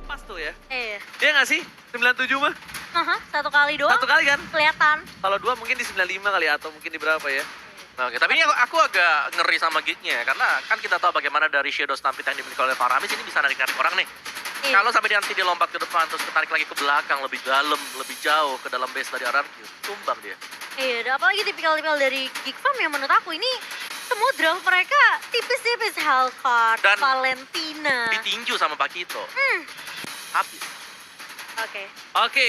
pas tuh ya. Iya. Iya nggak sih? 97 mah? Satu kali doang. Satu kali kan? Kelihatan. Kalau dua mungkin di 95 kali atau mungkin di berapa ya. Nah, oke, tapi ini aku agak ngeri sama gignya karena kan kita tahu bagaimana dari Shadow Stampede yang dimiliki oleh Faramis ini bisa narik-narik orang nih. Iya. Kalau sampai nanti dia lompat ke depan terus ketarik lagi ke belakang lebih dalam, lebih jauh ke dalam base dari RRQ, tumbang dia. Iya, dan apalagi tipikal-tipikal dari Geek Farm yang menurut aku ini semua draft mereka tipis-tipis Hellcard, Dan Valentina. Ditinju sama Pakito. Habis. Oke. Oke,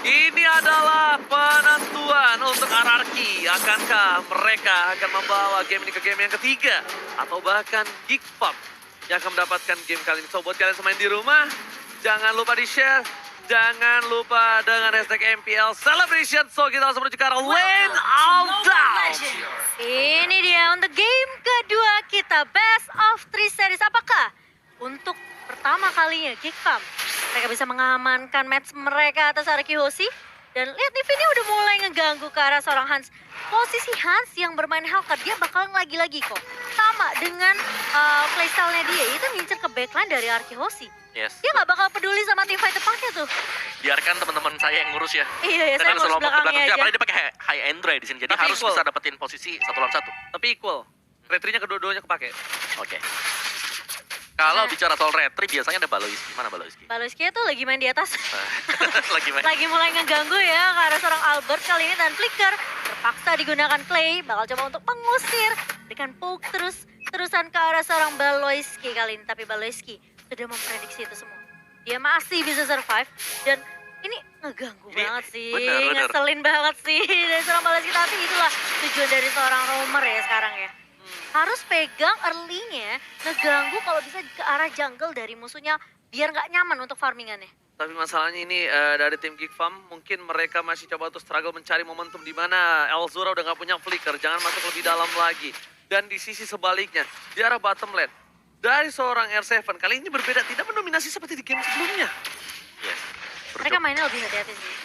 ini adalah penentuan untuk RRQ. Akankah mereka akan membawa game ini ke game yang ketiga? Atau bahkan Geek Farm yang akan mendapatkan game kali ini. So, buat kalian semain di rumah, jangan lupa di-share. Jangan lupa dengan hashtag MPL Celebration. So, kita langsung menuju ke arah Lane All Down. Ini dia untuk game kedua kita, Best of 3 Series. Apakah untuk pertama kalinya Geek Farm mereka bisa mengamankan match mereka atas RRQ Hoshi? Dan lihat nih, Vinny udah mulai ngeganggu ke arah seorang Hans. Posisi Hans yang bermain Hellcard, dia bakal lagi-lagi kok. Sama dengan playstyle-nya dia, itu ngincer ke backline dari RRQ Hoshi. Yes. Dia nggak bakal peduli sama teamfight depannya tuh. Biarkan teman-teman saya yang ngurus ya. Iya, Dan saya harus ngurus lompat ke belakangnya belakang. aja. Apalagi dia pakai high end ray di sini. Jadi Tapi harus equal. bisa dapetin posisi 1 lawan 1. Tapi equal. Retrinya kedua-duanya kepake. Oke. Kalau Nah. bicara soal retri biasanya ada Baloiski. Mana Baloiski? Baloiski tuh lagi main di atas. Lagi main. Lagi mulai ngeganggu ya ke arah seorang Albert kali ini, dan Flicker terpaksa digunakan Clay, bakal coba untuk mengusir dengan poke terusan ke arah seorang Baloiski kali ini. Tapi Baloiski sudah memprediksi itu semua. Dia masih bisa survive dan ini ngeganggu Ini banget sih, bener. ngeselin banget sih dari seorang Baloiski. Tapi itulah tujuan dari seorang roamer ya sekarang ya. Harus pegang early-nya, ngeganggu kalau bisa ke arah jungle dari musuhnya biar nggak nyaman untuk farmingannya. Tapi masalahnya ini dari tim Geek Farm, mungkin mereka masih coba untuk struggle mencari momentum di mana Elzura udah nggak punya flicker, jangan masuk lebih dalam lagi. Dan di sisi sebaliknya, di arah bottom lane, dari seorang R7, kali ini berbeda, tidak mendominasi seperti di game sebelumnya. Yes. Mereka mainnya lebih hati-hati sih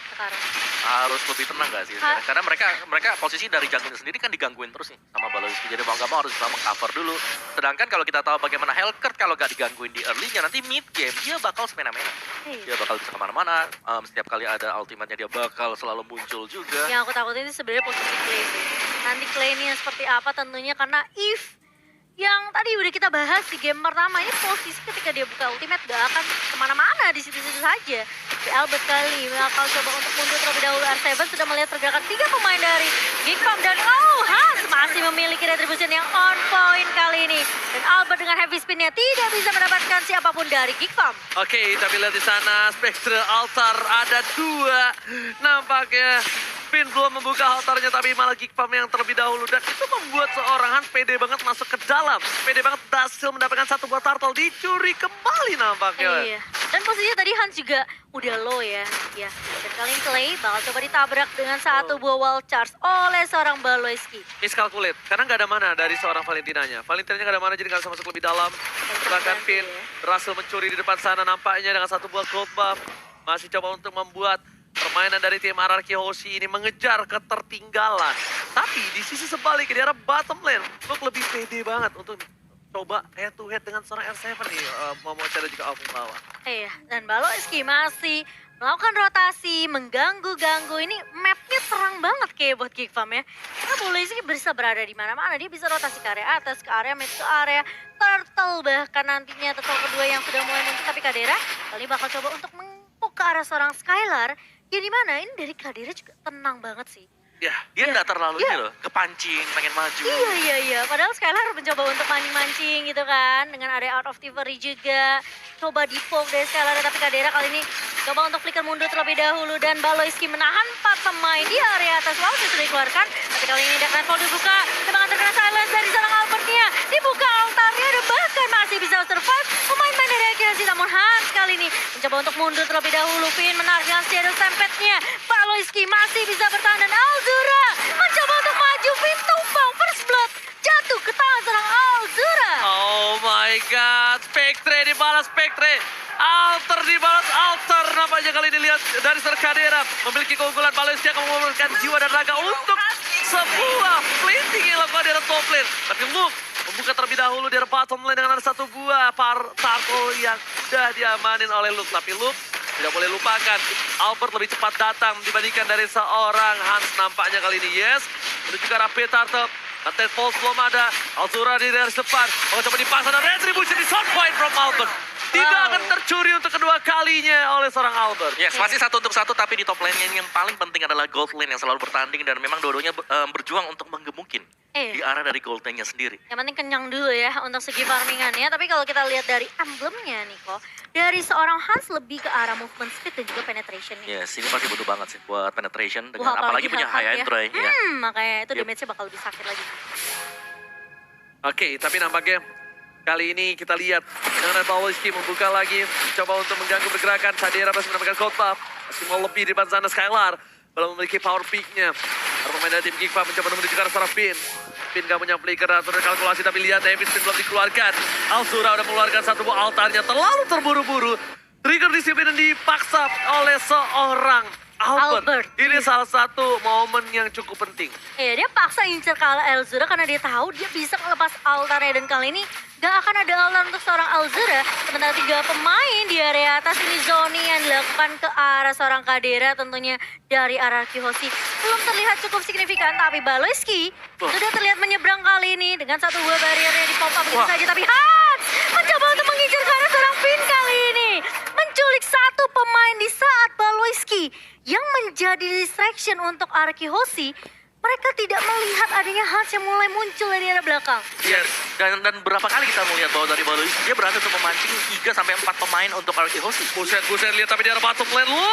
sekarang. Harus lebih tenang gak sih? Ha- Karena mereka posisi dari jungle sendiri kan digangguin terus nih sama Baloiski. Jadi mau gak mau harus bisa meng-cover dulu. Sedangkan kalau kita tahu bagaimana Hellcurt kalau gak digangguin di early-nya, nanti mid game dia bakal semena-mena. Iya. Dia bakal bisa kemana-mana. Setiap kali ada ultimate-nya dia bakal selalu muncul juga. Yang aku takutin itu sebenarnya posisi Clay sih. Nanti Clay ini yang seperti apa tentunya, karena if yang tadi udah kita bahas di game pertama, ini posisi ketika dia buka ultimate gak akan kemana-mana, di situ-situ saja. Di Albert kali bakal coba untuk mundur terlebih dahulu. R7 sudah melihat pergerakan 3 pemain dari Geek Farm, dan Hans masih memiliki retribution yang on point kali ini. Dan Albert dengan heavy spin-nya tidak bisa mendapatkan siapapun dari Geek Farm. Oke, kita lihat di sana Spectre Altar ada 2. Nampaknya Finn belum membuka altarnya, tapi malah Geek Farm yang terlebih dahulu. Dan itu membuat seorang Hans pede banget masuk ke dalam. Pede banget berhasil mendapatkan 1 buah turtle, dicuri kembali nampaknya. Iya. Dan posisinya tadi Hans juga udah low ya. Ya. Dan kali ini Clay bakal coba ditabrak dengan 1 buah wall charge oleh seorang Baloiski. Miscalculate, karena nggak ada mana dari seorang Valentinanya. Valentinanya nggak ada mana, jadi nggak bisa masuk lebih dalam. Bahkan Finn berhasil mencuri di depan sana nampaknya dengan 1 buah gold buff. Masih coba untuk membuat permainan dari tim RRQ Hoshi ini mengejar ketertinggalan. Tapi di sisi sebaliknya, di arah bottom lane, Luke lebih pede banget untuk coba head to head dengan seorang R7 nih. Momocha dan juga Alpha bawah. Iya, dan Baloiski masih melakukan rotasi, mengganggu-ganggu. Ini mapnya terang banget kayak buat Geek Farm ya. Karena Baloiski bisa berada di mana-mana. Dia bisa rotasi ke area atas, ke area mid, ke area turtle. Bahkan nantinya turtle kedua yang sudah mulai muncul. Tapi Kadera kali bakal coba untuk mengepuk ke arah seorang Skylar. Ya di mana? Ini dari Kadera juga tenang banget sih. Ya, Dia Iya. nggak terlalu Iya. ini loh, kepancing, pengen maju. Iya. Padahal Skylar mencoba untuk mancing-mancing gitu kan. Dengan area out of Thievery juga. Coba di-poke dari Skylar, tapi Kadera kali ini coba untuk flicker mundur terlebih dahulu. Dan Baloiski menahan 4 pemain di area atas. Wow, sudah dikeluarkan. Tapi kali ini Dark Nightfall dibuka. Temangan terkena silence dari seorang Albertnya. Dibuka altarnya dan bahkan masih bisa survive. Pemain-pemain dari Akirashi, namun Hans kali ini mencoba untuk mundur terlebih dahulu. Finn menarik dengan Shadow Stampede-nya. Baloiski masih bisa bertahan dan Alzura mencoba untuk maju. Finn tumbang, first blood jatuh ke tangan seorang Alzura. oh my god, Spectre dibalas Spectre. Alter dibalas Alter. Nampaknya kali ini lihat dari Serkadera memiliki keunggulan. Baloiski akan mengumpulkan jiwa dan raga untuk sebuah flinting yang dilakukan di top lane. Tapi Luke membuka terlebih dahulu di bottom lane dengan ada satu buah turtle yang sudah diamanin oleh Luke. Tapi Luke tidak boleh lupakan, Albert lebih cepat datang dibandingkan dari seorang Hans nampaknya kali ini. Yes, itu juga Rapid Turtle. Nanti Falls belum ada, Alzura di garis depan. Oh, coba dipasang dan retribution di short point from Albert. Tidak akan tercuri untuk kedua kalinya oleh seorang Albert. Yes, masih 1 untuk 1, tapi di top lane yang paling penting adalah gold lane yang selalu bertanding dan memang dua-duanya berjuang untuk menggemukin di arah dari gold lane-nya sendiri. Yang penting kenyang dulu ya untuk segi farmingannya. Tapi kalau kita lihat dari emblemnya Niko, dari seorang Hans lebih ke arah movement speed dan juga penetration-nya. Yes, ini pasti butuh banget sih buat penetration dengan Wah, apalagi punya Hellcat high ya. entry ya. Makanya itu Yep. damage-nya bakal lebih sakit lagi. Oke, tapi nampaknya kali ini kita lihat dengan Baloiski membuka lagi, coba untuk mengganggu pergerakan. Sadera masih mendapatkan gold buff, masih mau lebih di depan sana. Skylar belum memiliki power peak-nya. Para pemain dari tim Geekfam mencoba menuju ke arah para Pin. Pin gak punya flicker atau kalkulasi, tapi lihat Heavy Spin belum dikeluarkan. Alzura udah mengeluarkan satu buah altarnya, terlalu terburu-buru. Trigger disiplin dipaksa oleh seorang Albert. Ini salah satu momen yang cukup penting. Iya, dia paksa incer ke Alzura karena dia tahu dia bisa melepas altarnya. Dan kali ini gak akan ada altar untuk seorang Alzura. Sementara 3 pemain di area atas ini Zoni yang dilakukan ke arah seorang Kadera, tentunya dari arah Kihoshi. Belum terlihat cukup signifikan, tapi Baloiski sudah terlihat menyeberang kali ini dengan satu buah barriernya di pop up begitu saja. Tapi Hans mencoba untuk mengincar ke arah seorang Finn kali ini. Menculik satu pemain di saat Baloiski yang menjadi distraction untuk Arki Hoshi. Mereka tidak melihat adanya Hans yang mulai muncul dari arah belakang. Yes, dan berapa kali kita melihat bahwa dari Baloiski dia berhasil untuk memancing 3-4 pemain untuk Arki Hoshi. Buset, lihat tapi di arah bottom lane lu.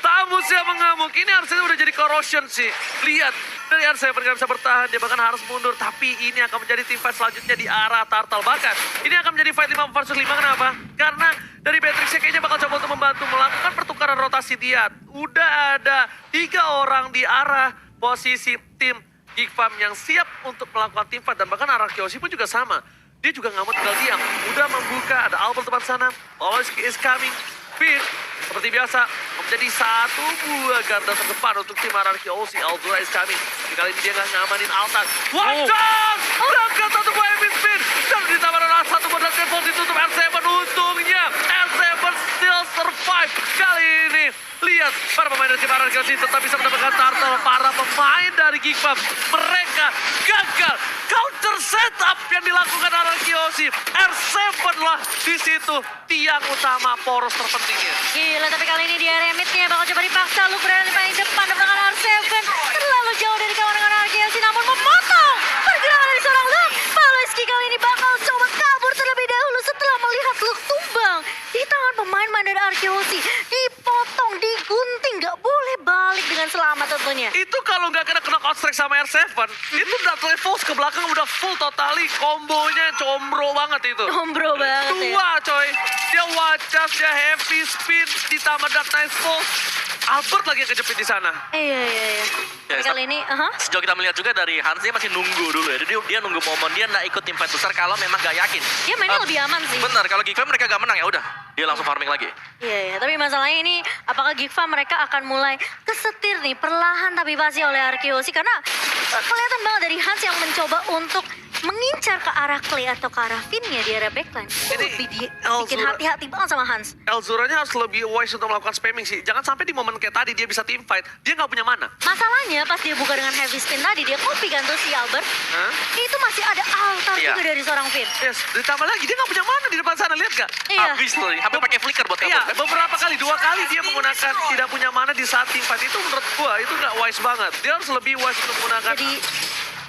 Tamus yang mengamuk. Ini harusnya udah jadi corrosion sih. Lihat, dari R7 gak bisa bertahan. Dia bahkan harus mundur. Tapi ini akan menjadi tim fight selanjutnya di arah Turtle. Bahkan ini akan menjadi fight 5 versus 5. Kenapa? Karena dari Beatrix kayaknya bakal coba untuk membantu melakukan pertukaran rotasi dia. Udah ada 3 orang di arah posisi tim Geekfam yang siap untuk melakukan tim fight. Dan bahkan arah Kiyoshi pun juga sama. Dia juga nggak mau tinggal diam. Udah membuka, ada Albert depan sana. Baloiski is coming. Finn, seperti biasa, menjadi satu buah garda terdepan untuk tim arah Kiyoshi. Alzura is coming. Tapi kali ini dia nggak ngamanin altar. Watch out! Dapat satu buah Epic Spin. Dan ditambah dengan satu buah dan Devil ditutup R7. Untungnya R7 still survive. Kali ini lihat para pemain dari tim Arkeosi tetap bisa mendapatkan turtle. Para pemain dari Geekfam mereka gagal counter setup yang dilakukan Arkeosi. R7 lah di situ tiang utama poros terpentingnya. Gila, tapi kali ini dia remitnya bakal coba dipaksa. Luke berada di paling depan dan belakang R7. Terlalu jauh dari kawan dengan Arkeosi, namun memotong pergerakan dari seorang Luke. Baloiski kali ini bakal coba kabur terlebih dahulu setelah melihat Luke tumbang di tangan pemain dari Arkeosi. Dipotong, digunting, gak boleh balik dengan selamat tentunya. Itu kalau nggak kena knock out strike sama R7, itu udah Force ke belakang udah full totally, kombonya combro banget itu. Combro banget ya. Dua coy, dia wacas, dia heavy spin, ditambah Dark Knight Force. Albert lagi yang kejepit di sana. Iya. Tapi kali ini, Sejauh kita melihat juga dari Hans dia masih nunggu dulu ya. Dia nunggu momen, dia nggak ikut tim fight besar kalau memang nggak yakin. dia mainnya lebih aman sih. Bener, kalau Geekfam mereka gak menang ya udah, dia langsung farming lagi. Iya, tapi masalahnya ini apakah Geekfam mereka akan mulai kesetir nih perlahan tapi pasti oleh Arkeosi karena kelihatan banget dari Hans yang mencoba untuk mengincar ke arah Clay atau ke arah Finn-nya di area backline. Ini Lebih bikin Alzura- hati-hati banget sama Hans. Elzuranya harus lebih wise untuk melakukan spamming sih. Jangan sampai di momen kayak tadi dia bisa team fight, dia nggak punya mana. Masalahnya pas dia buka dengan heavy spin tadi dia copy kan tuh si Albert. Hah? Itu masih ada altar Iya. juga dari seorang Finn. Yes, ditambah lagi dia nggak punya mana di depan sana, lihat gak? Iya. Habis tuh, hampir pakai flicker buat Iya, kabur. beberapa kali, 2 kali dia menggunakan tidak punya mana di saat team fight. Itu menurut gua, itu nggak wise banget. Dia harus lebih wise untuk menggunakan. Jadi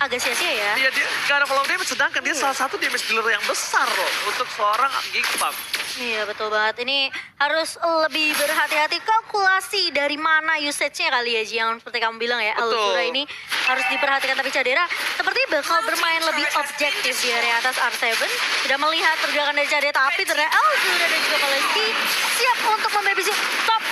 agak sia-sia ya. Iya, dia nggak ada follow damage, sedangkan dia salah satu damage dealer yang besar loh untuk seorang Geekfam. Iya betul banget, ini harus lebih berhati-hati kalkulasi dari mana usage-nya kali ya Ji, yang seperti kamu bilang ya. Betul. Alzura ini harus diperhatikan, tapi Cadera seperti bakal bermain lebih objektif di area atas R7. Tidak melihat pergerakan dari Cadera, tapi ternyata Alzura dan juga Baloiski siap untuk membabysit top.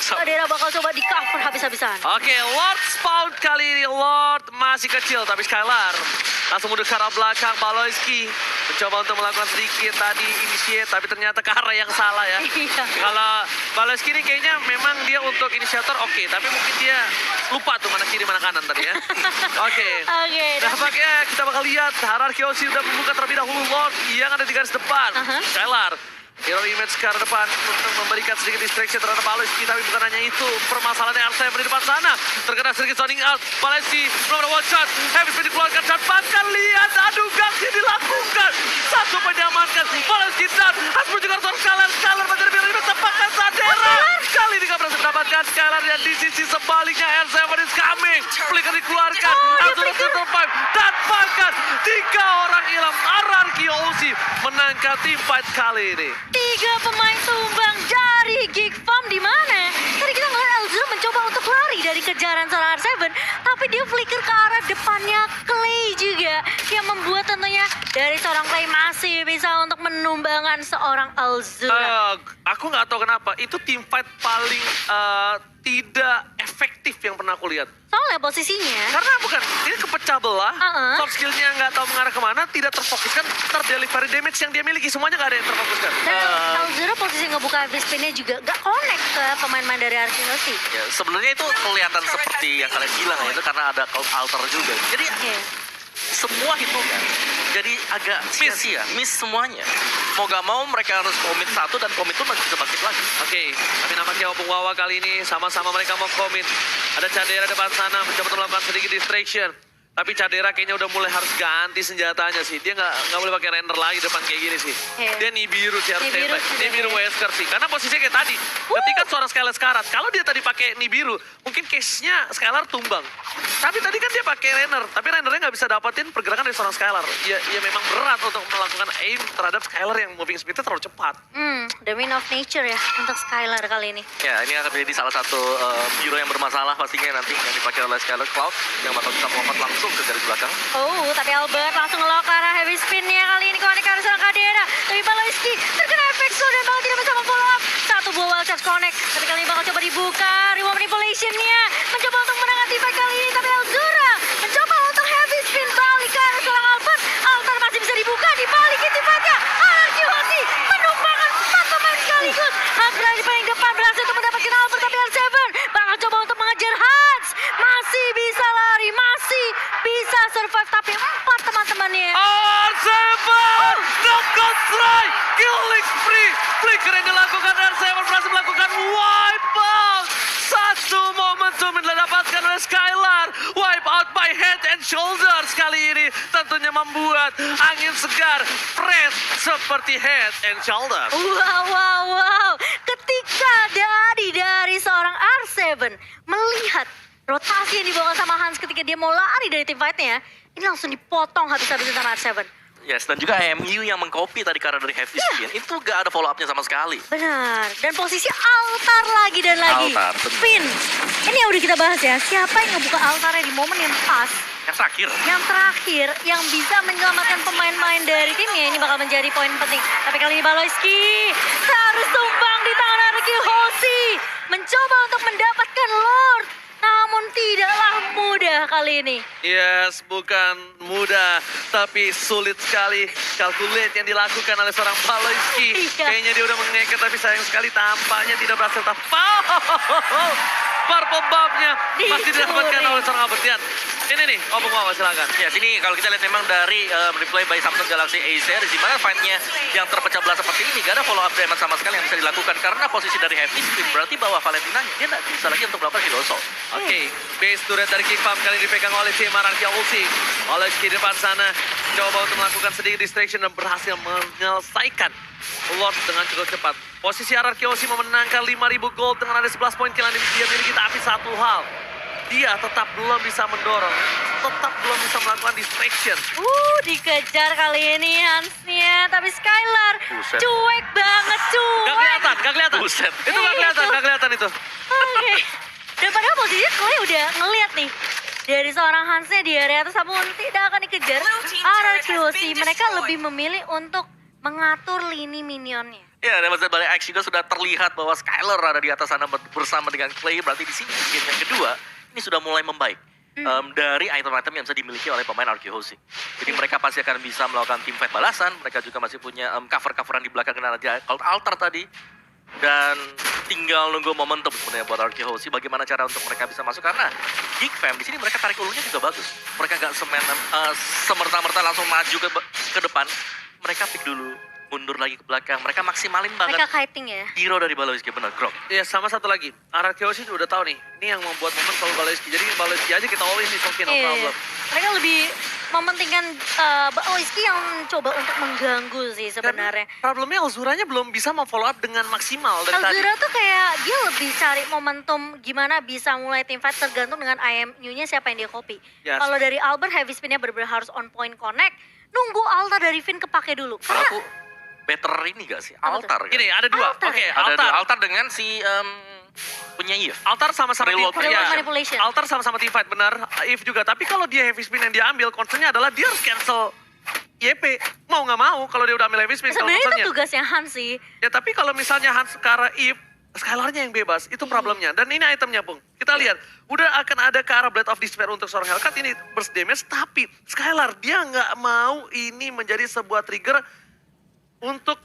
Cadera bakal coba di cover habis-habisan. Oke, Lord spawn kali ini. Lord masih kecil, tapi Skylar Langsung mundur ke arah belakang, Baloyski mencoba untuk melakukan sedikit tadi initiate, tapi ternyata ke arah yang salah ya. Iya. Kalau Baloyski ini kayaknya memang dia untuk inisiator oke, tapi mungkin dia lupa tuh mana kiri mana kanan tadi ya. Oke. Oke, Nampaknya kita bakal lihat Hierarchy Osi udah membuka terlebih dahulu Lord yang ada di garis depan. Skylar hero image ke arah depan untuk memberikan sedikit distraction terhadap Baloyski, tapi bukan hanya itu. Permasalahannya R7 di depan sana. Terkena sedikit sounding out. Baloyski belum ada one shot. Heavy speed dikeluarkan dan bahkan lihat adu gangsi dilakukan. Satu menyamankan. Baloyski dan Hasbro juga harus Skylar. Skylar menjadi biar ini tepatkan Sadera. Kali ini gak berhasil mendapatkan Skylar dan di sisi sebaliknya R7 is coming. Flicker dikeluarkan. Absolute survive. Dan bahkan 3 orang hilang. Hierarchy Osi menangkan team fight kali ini. 3 pemain tumbang dari Geek Farm di mana? Tadi kita ngeliat Elzura mencoba untuk lari dari kejaran seorang R7, tapi dia flicker ke arah depannya Clay juga, yang membuat tentunya dari seorang Clay masih bisa untuk menumbangkan seorang Elzura. Aku nggak tahu kenapa itu team fight paling tidak efektif yang pernah aku lihat. Soalnya posisinya, Karena bukan, ini kepecah belah, soft skillnya nggak tahu mengarah kemana, tidak terfokuskan, terdelivery damage yang dia miliki, semuanya nggak ada yang terfokuskan. dan Elzura posisi ngebuka heavy spinnya juga gak connect ke pemain-pemain dari Archinosi. Ya, sebenarnya itu kelihatan seperti yang kalian bilang ya, itu karena ada cloud altar juga. Jadi semua hitungan jadi agak sia-sia, miss semuanya. Mau gak mau mereka harus komit satu dan komit itu masih bisa bangkit lagi. Oke, tapi nampaknya Opung Wawa kali ini sama-sama mereka mau komit. Ada Cadera depan sana mencoba untuk melakukan sedikit distraction. Tapi Cadera kayaknya udah mulai harus ganti senjatanya sih. Dia nggak boleh pakai render lagi depan kayak gini sih. Dia Nibiru sih harus Nibiru standby. sudah Nibiru Wesker sih. Karena posisinya kayak tadi. Ketika seorang Skylar sekarat, kalau dia tadi pakai Nibiru, mungkin case-nya Skylar tumbang. Tapi tadi kan dia pakai render. Tapi rendernya nggak bisa dapetin pergerakan dari seorang Skylar. Ya memang berat untuk melakukan aim terhadap Skylar yang moving speed-nya terlalu cepat. The win of nature ya untuk Skylar kali ini. Ya, ini akan menjadi salah satu hero yang bermasalah pastinya nanti yang dipakai oleh Skylar Cloud yang bakal bisa melompat langsung ke garis belakang. Oh, tapi Albert langsung ngelok ke arah heavy spin-nya kali ini connect ke arah seorang Cadera. Tapi Baloyski terkena efek slow dan bakal tidak bisa memfollow up. Satu buah wild charge connect. Tapi kali ini bakal coba dibuka. Reward manipulation-nya. Mencoba untuk menangkan fight kali ini. Tapi Elzura mencoba untuk heavy spin balik ke arah seorang Albert. Altar masih bisa dibuka. Dibalikin fight-nya. Hierarchy Osi menumpangkan 4 pemain sekaligus. Hans berada di paling depan berhasil untuk mendapatkan Albert. Tapi R7 bakal coba untuk mengejar Hans. Masih bisa lari. Masih bisa survive. Tapi 4 teman-temannya. R7! Knockout strike! Killing spree! Flicker yang dilakukan R7 berhasil melakukan wipeout! Satu momentum yang didapatkan oleh Skylar. Wipe out by head and shoulders kali ini tentunya membuat angin segar fresh seperti head and shoulders. Wow. Ketika dari seorang R7 melihat rotasi yang dibawa sama Hans ketika dia mau lari dari tim fight-nya, ini langsung dipotong habis-habisan sama R7. Yes, dan juga MU yang mengcopy tadi karena dari heavy spin, itu gak ada follow up-nya sama sekali. Benar. Dan posisi altar lagi dan lagi. Altar, benar. Spin. Ini yang udah kita bahas ya. Siapa yang ngebuka altarnya di momen yang pas. Yang terakhir. Yang terakhir, yang bisa menyelamatkan pemain-pemain dari timnya. Ini bakal menjadi poin penting. Tapi kali ini Baloyski harus tumbang di tangan Hierarchy Osi. Mencoba untuk mendapatkan Lord. Namun tidaklah mudah kali ini. Yes, bukan mudah, tapi sulit sekali calculate yang dilakukan oleh seorang Baloyski. Iya. Kayaknya dia udah mengeket, tapi sayang sekali tampaknya tidak berhasil tepat. Purple buff-nya masih didapatkan oleh seorang Albert. Lihat, ini nih, Opung Wawa silakan. Ya, sini kalau kita lihat memang dari replay by Samsung Galaxy A series, di mana fight-nya yang terpecah belah seperti ini, gak ada follow up damage sama sekali yang bisa dilakukan karena posisi dari heavy spin berarti bahwa Valentinanya dia nggak bisa lagi untuk melakukan hero assault. Oke, base turret dari King Farm kali ini dipegang oleh tim Hierarchy Osi. Baloyski di depan sana coba untuk melakukan sedikit distraction dan berhasil menyelesaikan Lord dengan cukup cepat. Posisi Hierarchy Osi memenangkan 5.000 gold dengan ada 11 poin kill yang dia miliki, tapi satu hal, dia tetap belum bisa mendorong, tetap belum bisa melakukan distraction. Dikejar kali ini Hansnya, tapi Skylar Buset. cuek banget, cuek. Gak kelihatan. Buset. Itu gak kelihatan itu. Oke. Dan padahal posisinya Clay udah ngeliat nih. Dari seorang Hansnya di area atas, namun tidak akan dikejar. Hierarchy Osi, mereka lebih memilih untuk mengatur lini minionnya. Ya, dan balik X juga sudah terlihat bahwa Skylar ada di atas sana bersama dengan Clay. Berarti di sini game yang kedua ini sudah mulai membaik. dari item-item yang bisa dimiliki oleh pemain Arkehosi. Jadi mereka pasti akan bisa melakukan team fight balasan, mereka juga masih punya cover-coveran di belakang dengan Cult Altar tadi. Dan tinggal nunggu momentum sebenarnya buat Arkehosi bagaimana cara untuk mereka bisa masuk, karena Geek Fam di sini mereka tarik ulurnya juga bagus. Mereka gak semerta-merta langsung maju ke depan. Mereka pick dulu, mundur lagi ke belakang. Mereka maksimalin banget Mereka kiting ya. hero dari Baloiski, benar, Grok. Iya, sama satu lagi. Arkehosi udah tahu nih, ini yang membuat momen selalu Baloiski. Jadi Baloiski aja kita all in nih, Sofi, no problem. Mereka lebih mementingkan Baloiski yang coba untuk mengganggu sih sebenarnya. Karena problemnya Alzuranya belum bisa memfollow up dengan maksimal dari tadi. Alzura tuh kayak dia lebih cari momentum gimana bisa mulai team fight tergantung dengan IMU-nya siapa yang dia copy. Yes. Kalau dari Albert, heavy spin-nya benar-benar harus on point connect. Nunggu altar dari Finn kepake dulu. Kalau Karena aku better ini gak sih? Apa tuh? Altar. Gini, ada dua. Altar. Oke, Ada altar. altar dengan si punya Eve. Altar sama-sama Real team world fight. Real Ya. manipulation. Altar sama-sama team fight, benar. If juga. Tapi kalau dia heavy spin yang dia ambil, concernnya adalah dia harus cancel YP. Mau nggak mau kalau dia udah ambil heavy spin. kalau sebenarnya itu concernnya. tugasnya Han sih. Ya tapi kalau misalnya Hans ke arah Eve, Skylarnya yang bebas, itu problemnya. Dan ini itemnya, Pung. Kita lihat, udah akan ada ke arah Blade of Despair untuk seorang Hellcat, ini burst damage, tapi Skylar dia nggak mau ini menjadi sebuah trigger untuk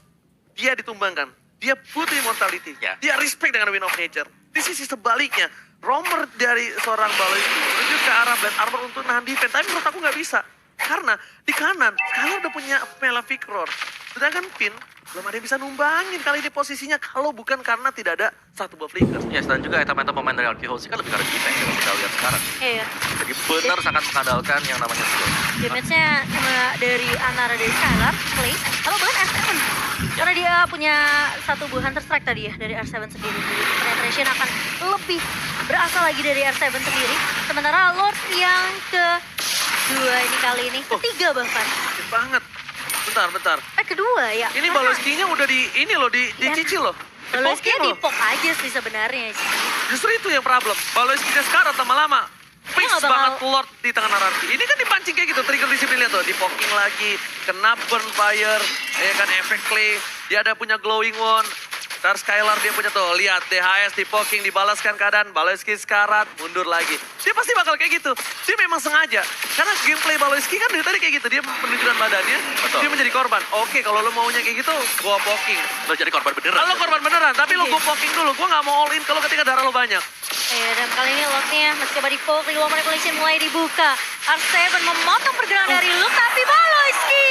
dia ditumbangkan. Dia butuh immortality, Ya. dia respect dengan Wind of Nature. Di sisi sebaliknya, romer dari seorang Baloiski menuju ke arah Blade Armor untuk nahan defense, tapi menurut aku nggak bisa. Karena di kanan, Skylar udah punya Malefic Roar. Sedangkan Finn belum ada yang bisa numbangin kali ini posisinya kalau bukan karena tidak ada satu buah flicker. Yes, dan juga item-item pemain dari Arkehosi kan lebih karena defense yang kita lihat sekarang. Iya. Jadi benar sangat mengandalkan yang namanya skill. Damage-nya cuma dari antara dari Skylar, Clay, atau bahkan R7. Karena dia punya satu buah Hunter Strike tadi ya dari R7 sendiri. Jadi penetration akan lebih berasal lagi dari R7 sendiri. Sementara Lord yang kedua ini kali ini, ketiga bahkan. Sakit banget. Bentar. Kedua ya. Ini karena Baloiskinya udah dicicil loh. Baloiski Dipoking loh. dipok aja sih sebenarnya sih. Justru itu yang problem. Baloiskinya sekarang lama-lama fix nggak bakal- banget Lord di tengah narasi. Ini kan dipancing kayak gitu, trigger disiplin lihat tuh. Dipoking lagi, kena burn fire, ya kan efek clay. Dia ada punya glowing wand. Ntar Skylar dia punya tuh, lihat DHS dipoking, dibalaskan keadaan, Baloiski sekarat, mundur lagi. Dia pasti bakal kayak gitu. Dia memang sengaja. Karena gameplay Baloiski kan dari tadi kayak gitu, dia menunjukkan badannya, Betul. dia menjadi korban. Oke, kalau lo maunya kayak gitu, gua poking. Lo jadi korban beneran. Kalau korban beneran, tapi lo Iya. gua poking dulu. Gua nggak mau all in kalau ketika darah lo banyak. Dan kali ini Lordnya masih coba dipoke, Real Manipulation mulai dibuka. R7 memotong pergerakan dari Luke, tapi Baloiski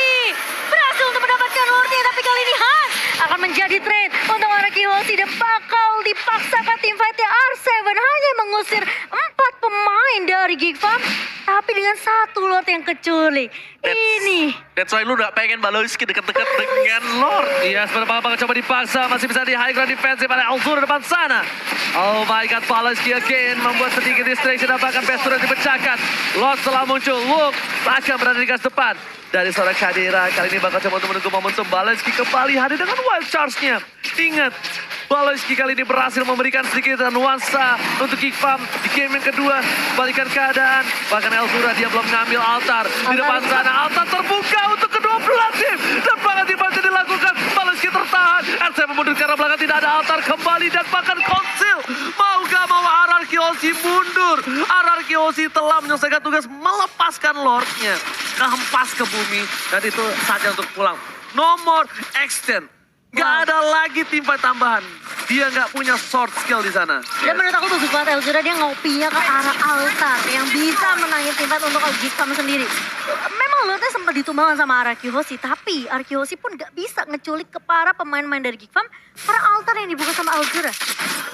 berhasil untuk mendapatkan Lordnya, tapi kali ini Hans akan menjadi trade untuk Arkehosi dan bakal dipaksakan tim fightnya R7 hanya mengusir 4 pemain dari Geek Farm, tapi dengan satu Lord yang kecuali. Ini That's why lu gak pengen Baloiski deket-deket dengan Lord. Iya, sebenarnya bakal coba dipaksa, masih bisa di high ground defensive oleh Alzur depan sana. Oh my god, Baloiski again membuat sedikit distraction dan bahkan Pestura dipecahkan. Lord setelah muncul, Luke bahkan berada di gas depan. Dari seorang Kadira, kali ini bakal coba untuk menunggu momentum. Baloiski kembali hadir dengan wild charge-nya. Ingat, Baloiski kali ini berhasil memberikan sedikit nuansa untuk Geek Farm di game yang kedua. Balikan keadaan, bahkan Elzura dia belum ngambil altar. Di depan sana, altar terbuka untuk kedua belah tim. Dan bahkan dibantu dilakukan, Baloiski tertahan. RC mundur ke arah belakang, tidak ada altar kembali. Dan bahkan konsil, mau gak mau Arkehosi mundur. Arkehosi telah menyelesaikan tugas melepaskan Lordnya. Kehempas ke bumi, dan itu saatnya untuk pulang. Nomor extend. Gak ada lagi tim fight tambahan. Dia nggak punya sword skill di sana. Dan menurut aku bagus banget Elzura, dia ngopinya ke arah altar yang bisa menangin tim fight untuk Geek Farm sendiri. Memang Lordnya sempat ditumbangkan sama Arkehosi, tapi Arkehosi pun gak bisa ngeculik ke para pemain-pemain dari Geek Farm karena altar yang dibuka sama Elzura.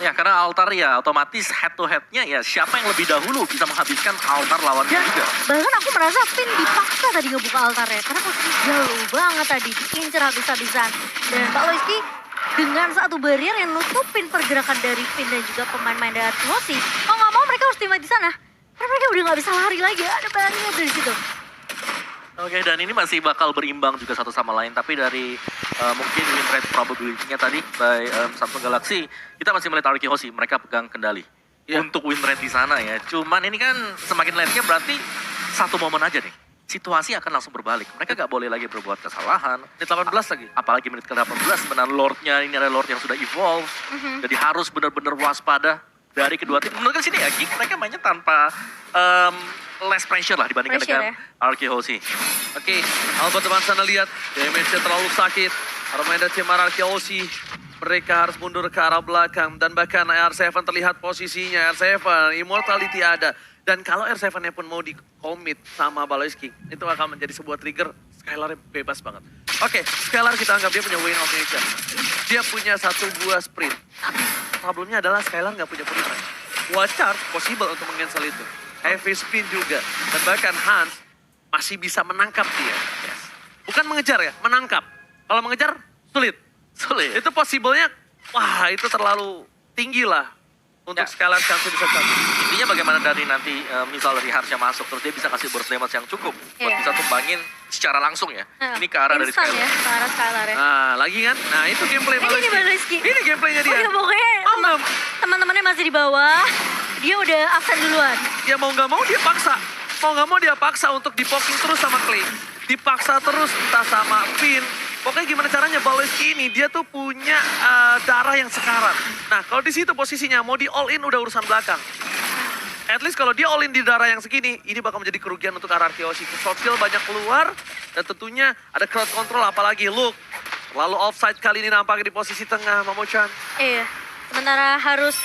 Ya karena altar ya otomatis head to headnya ya siapa yang lebih dahulu bisa menghabiskan altar lawannya Dan juga. bahkan aku merasa Finn dipaksa tadi ngebuka altarnya karena posisi jauh banget tadi, diincer habis-habisan. Dan Baloiski dengan satu barrier yang nutupin pergerakan dari Finn dan juga pemain-pemain dari Arkehosi. Mau nggak mau mereka harus tim fight di sana. Karena mereka udah nggak bisa lari lagi, ada barrier dari situ. Oke, dan ini masih bakal berimbang juga satu sama lain. Tapi dari mungkin win rate probability-nya tadi by Samsung Galaxy, kita masih melihat Arkehosi, mereka pegang kendali. Ya. Untuk win rate di sana ya. Cuman ini kan semakin late-nya berarti satu momen aja nih. Situasi akan langsung berbalik. Mereka gak boleh lagi berbuat kesalahan. Menit 18 lagi. Apalagi menit ke-18, benar Lordnya ini ada Lord yang sudah evolve. Jadi harus benar-benar waspada. dari kedua tim. Menurut sini ya, Geek mereka mainnya tanpa less pressure lah dibandingkan Pressure, dengan RRQ Hoshi. Oke, Albert teman sana lihat damage-nya terlalu sakit. Armada tim RRQ Hoshi. Mereka harus mundur ke arah belakang. Dan bahkan R7 terlihat posisinya. R7, Immortality ada. Dan kalau R7-nya pun mau di-commit sama Baloiski, itu akan menjadi sebuah trigger. Skylar bebas banget. Oke, Skylar kita anggap dia punya win of nature. Dia punya satu buah sprint. Problemnya adalah Skylar nggak punya penyerang. Watch charge possible untuk meng-cancel itu. Heavy spin juga. Dan bahkan Hans masih bisa menangkap dia. Bukan mengejar ya, menangkap. Kalau mengejar, sulit. Sulit. Itu possible-nya, wah itu terlalu tinggi lah. Untuk Ya. Skylar chance bisa cabut. Intinya bagaimana dari nanti misal dari Harsnya masuk terus dia bisa kasih burst damage yang cukup buat Iya. bisa tumbangin secara langsung ya. Ini ke arah dari Instan Skylar. ya, ke arah Skylar ya. Nah, lagi kan? Nah, itu gameplay Ini Baloiski. Baloiski. Ini gameplaynya dia. Oke, pokoknya Mau nggak, teman-temannya masih di bawah. Dia udah absen duluan. ya mau nggak mau dia paksa. Mau nggak mau dia paksa untuk di-poking terus sama Clay. Dipaksa terus entah sama Finn. Pokoknya gimana caranya Baloiski ini, dia tuh punya darah yang sekarat. Nah, kalau di situ posisinya mau di all in udah urusan belakang. At least kalau dia all in di darah yang segini, ini bakal menjadi kerugian untuk RRQ Hoshi. Short skill banyak keluar, dan tentunya ada crowd control apalagi look. Lalu offside kali ini nampaknya di posisi tengah, Mamo-chan. Iya, sementara harus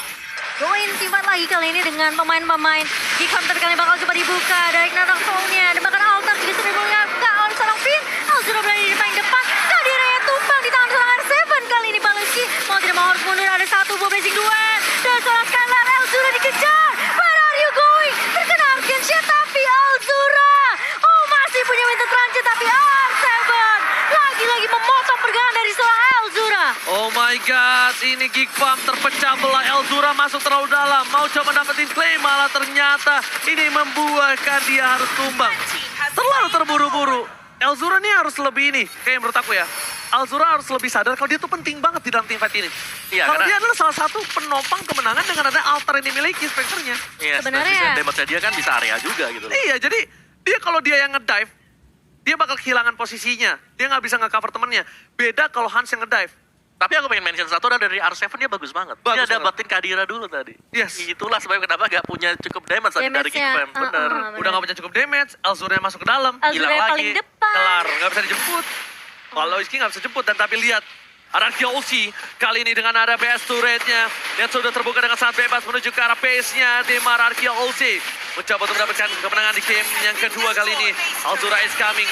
join teamfight lagi kali ini dengan pemain-pemain. Di counter kali bakal coba dibuka dari Narak Soul-nya. Dan bahkan Altar juga sudah dibuka oleh seorang Finn. Alzura berada di paling depan. Kadira yang tumpang di tangan seorang R7 kali ini Baloiski. Mau tidak mau harus mundur, ada satu buah basic duet. Dan seorang Skylar, Alzura dikejar. Where are you going? Terkena Arkansha tapi Alzura. Oh masih punya winter transit tapi R7. Lagi-lagi memotong pergerakan dari seorang Alzura. Oh my god, ini Geek Farm terpecah belah. Elzura masuk terlalu dalam. Mau coba dapetin Clay, malah ternyata ini membuahkan dia harus tumbang. Terlalu terburu-buru. Elzura nih harus lebih ini, kayak menurut aku ya. Elzura harus lebih sadar kalau dia tuh penting banget di dalam teamfight ini. Iya, Kalau karena- dia adalah salah satu penopang kemenangan dengan ada altar yang dimiliki Spectre-nya. Yes, Sebenarnya- dan damage-nya dia kan bisa area juga gitu loh. Iya, jadi dia kalau dia yang ngedive, dia bakal kehilangan posisinya. Dia nggak bisa nge-cover temennya. Beda kalau Hans yang ngedive. Tapi aku pengen mention satu ada dari R7 dia bagus banget. Bagus Dia banget. dapetin Kadira dulu tadi. Yes. Itulah sebabnya kenapa gak punya cukup damage tadi dari Geek Damage-nya, Fam. Bener. bener. Udah nggak punya cukup damage, Elzura masuk ke dalam. Alzura Hilang yang lagi. paling depan. Kelar, nggak bisa dijemput. Baloiski nggak bisa jemput, dan tapi lihat. RRQ Hoshi kali ini dengan ada PS turretnya. Lihat sudah terbuka dengan sangat bebas menuju ke arah base-nya tim RRQ Hoshi. Mencoba untuk mendapatkan kemenangan di game yang kedua kali ini. Alzura is coming.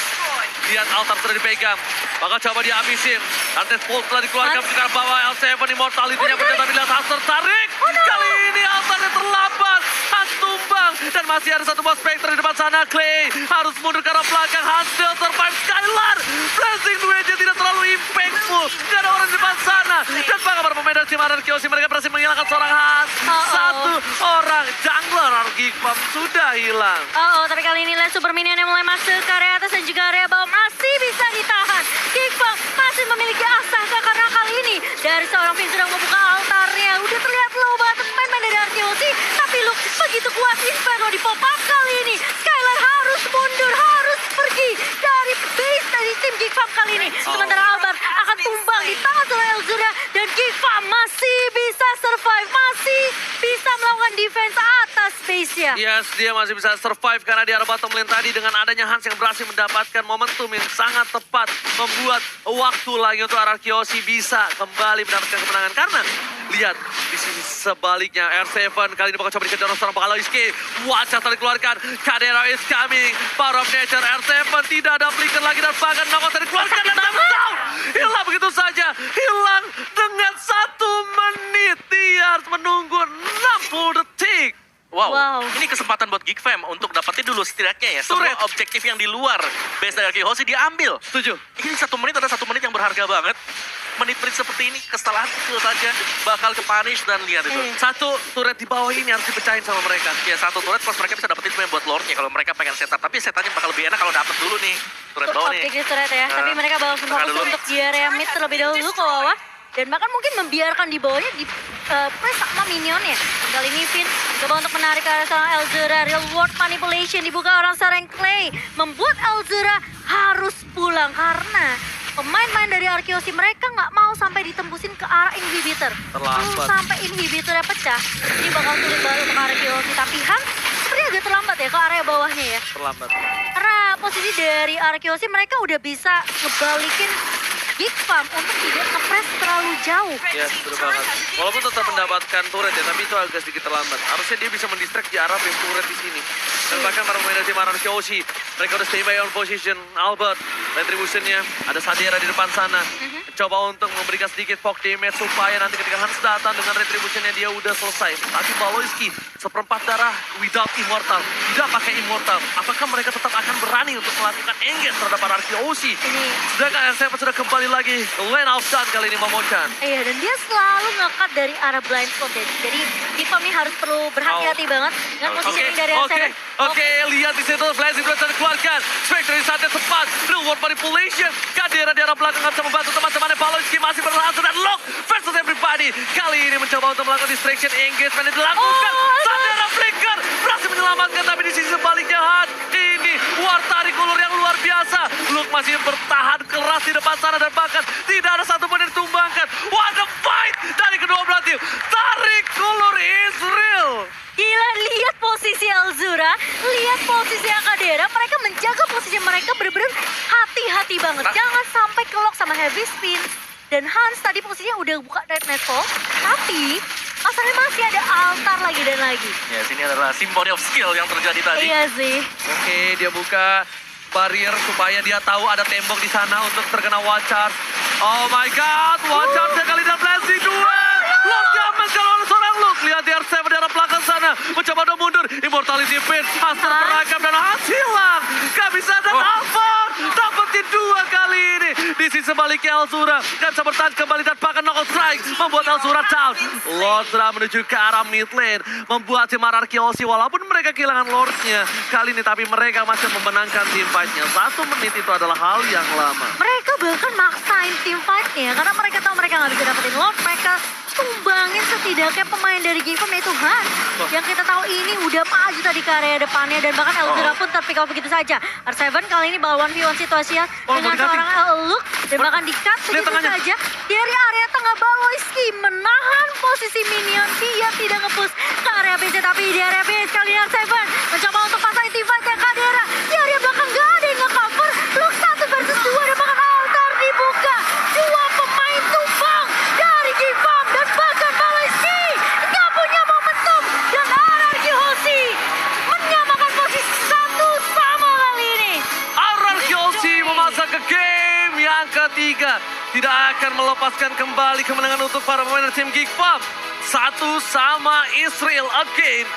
Lihat altar sudah dipegang. Bakal coba dihabisin. Artes Pulse telah dikeluarkan ke arah bawah. L7 Immortality-nya Oh, no. tapi lihat Hans tertarik. Kali ini altarnya terlambat. Hans tumbang. Dan masih ada satu buah Spectre di depan sana. Clay harus mundur ke arah belakang. Hans still survive. Skylar. Blessing duetnya tidak terlalu impactful. Gak ada orang di depan sana. Dan bagaimana para pemain dari tim RRQ Hoshi, mereka berhasil menghilangkan seorang Hans. Satu orang jungler Geek Farm sudah hilang. Tapi kali ini lihat Super Minion yang mulai masuk ke area atas dan juga area bawah masih bisa ditahan. Geekbang masih memiliki Asaka karena kali ini dari seorang Finn sudah membuka altarnya. Udah terlihat low banget main dari RTOC, tapi look begitu kuat Inferno di pop up kali ini. Skylar harus mundur, harus pergi dari base dari tim Geekbang kali ini. Sementara Albar akan tumbang di tangan seorang Elzura dan Geekbang masih bisa survive, masih bisa melakukan defense atas base-nya. Yes, dia masih bisa survive karena di arah bottom lane tadi dengan adanya Hans yang berhasil mendapatkan momentum yang sangat tepat membuat waktu lagi untuk RRQ Hoshi bisa kembali mendapatkan kemenangan. Karena lihat di sini sebaliknya R7 kali ini bakal coba dikejar oleh seorang Baloiski. Wajah telah dikeluarkan, Kadera is coming, Power of Nature. R7 tidak ada flicker lagi dan bahkan knockout telah dikeluarkan dan down. Hilang begitu saja, hilang dengan 1 menit. Dia harus menunggu 60 detik. Wow. Ini kesempatan buat Geek Fam untuk dapetin dulu setidaknya ya. Semua Turret. objektif yang di luar base dari RRQ Hoshi dia ambil. Setuju. Ini 1 menit ada 1 menit yang berharga banget. Menit-menit seperti ini kesalahan kecil saja bakal ke-punish dan lihat itu. Satu turret di bawah ini harus dipecahin sama mereka. Ya 1 turret plus mereka bisa dapetin semuanya buat lore-nya kalau mereka pengen setup. Tapi setannya bakal lebih enak kalau dapet dulu nih turret bawah nih. Objektif turret ya, tapi mereka bakal tengah fokus dulu. untuk di area mid terlebih dahulu ke bawah. Dan bahkan mungkin membiarkan di bawahnya di press sama minionnya. Kali ini Finn coba untuk menarik ke arah seorang Elzura. Real world manipulation dibuka orang seorang Clay. Membuat Elzura harus pulang karena pemain-pemain dari Arkeosi mereka nggak mau sampai ditembusin ke arah inhibitor. Terlambat. Kalau sampai inhibitornya pecah, ini bakal sulit banget untuk Arkeosi. Tapi Han sepertinya agak terlambat ya ke area bawahnya ya. Terlambat. Karena posisi dari Arkeosi mereka udah bisa ngebalikin Geek Farm untuk tidak nge-press terlalu jauh. Ya, betul banget. Walaupun tetap mendapatkan turret ya, tapi itu agak sedikit terlambat. Harusnya dia bisa mendistract di arah base turret di sini. Dan bahkan para pemain dari tim Arkeosi, mereka udah stay by on position. Albert, retribution-nya, ada Sadera di depan sana. Coba untuk memberikan sedikit poke damage supaya nanti ketika Hans datang dengan retribution-nya dia udah selesai. Tapi Baloyski, seperempat darah without immortal, tidak pakai immortal. Apakah mereka tetap akan berani untuk melakukan engage terhadap para Arkeosi? Sedangkan R7 sudah kembali lagi ke lane of Sun kali ini Momochan. Iya, dan dia selalu nge-cut dari arah blind spot ya. Jadi Geek Farm ini harus perlu berhati-hati banget dengan positioning dari R7. Oke, lihat di situ Blazing Blade sudah dikeluarkan. Spectre di saatnya tepat. Real world manipulation. Kadera di arah belakang nggak bisa membantu teman-temannya. Baloyski masih berhasil dan lock versus everybody. Kali ini mencoba untuk melakukan distraction engagement yang dilakukan. Sadera flicker berhasil menyelamatkan, tapi di sisi sebaliknya Han. Ini war tarik ulur yang luar biasa. Luke masih bertahan keras di depan sana dan bahkan tidak ada satupun yang ditumbangkan. What a fight dari kedua belah tim. Tarik ulur Israel. Gila, lihat posisi Alzura, lihat posisi Kadera, mereka menjaga posisi mereka bener-bener hati-hati banget. Jangan sampai kelok sama heavy spin. Dan Hans tadi posisinya udah buka Red Nightfall, tapi masalahnya masih ada altar lagi dan lagi. Ya, sini adalah Symphony of Skill yang terjadi tadi. Iya sih. Oke, dia buka barrier supaya dia tahu ada tembok di sana untuk terkena One Charge. Oh my god, One Charge kali dan Blazing duel. Lock jaman kalau seorang Luke. Lihat di R7 di arah belakang sana. Mencoba untuk mundur. Immortality Pin. Aster terangkap dan Hans hilang. Gak bisa dan Alphard. Dapetin dua kali ini. Di sisi sebaliknya Alzura. Gak bisa bertahan kembali dan bahkan knockout strike. Membuat Alzura down. Lord sudah menuju ke arah mid lane. Membuat tim Arkeosi walaupun mereka kehilangan Lordnya kali ini. Tapi mereka masih memenangkan team fight-nya. 1 menit itu adalah hal yang lama. Mereka bahkan maksain team fight-nya karena mereka tahu mereka nggak bisa dapetin Lord. Mereka tumbangin setidaknya pemain dari Geek Farm yaitu Han. Yang kita tahu ini udah maju tadi ke area depannya dan bahkan Elvira pun terpick off begitu saja. R7 kali ini bawa 1v1 situasinya dengan seorang Luke dan bahkan di-cut begitu saja. Dari area tengah Baloyski menahan posisi minion, dia tidak nge-push ke area BC tapi di area BC kali ini R7 mencoba untuk pasang team fight yang Kadera. Di area belakang gak ada yang nge-cover. Luke 1 versus 2 dan bahkan altar dibuka. Dua pemain tumbang dari Geek Farm dan bahkan Baloyski gak punya momentum dan Arkeosi menyamakan posisi 1 sama kali ini. Arkeosi memasak ke game yang ketiga. Tidak akan melepaskan kembali kemenangan untuk para pemain tim Geek Farm. 1 sama Israel again.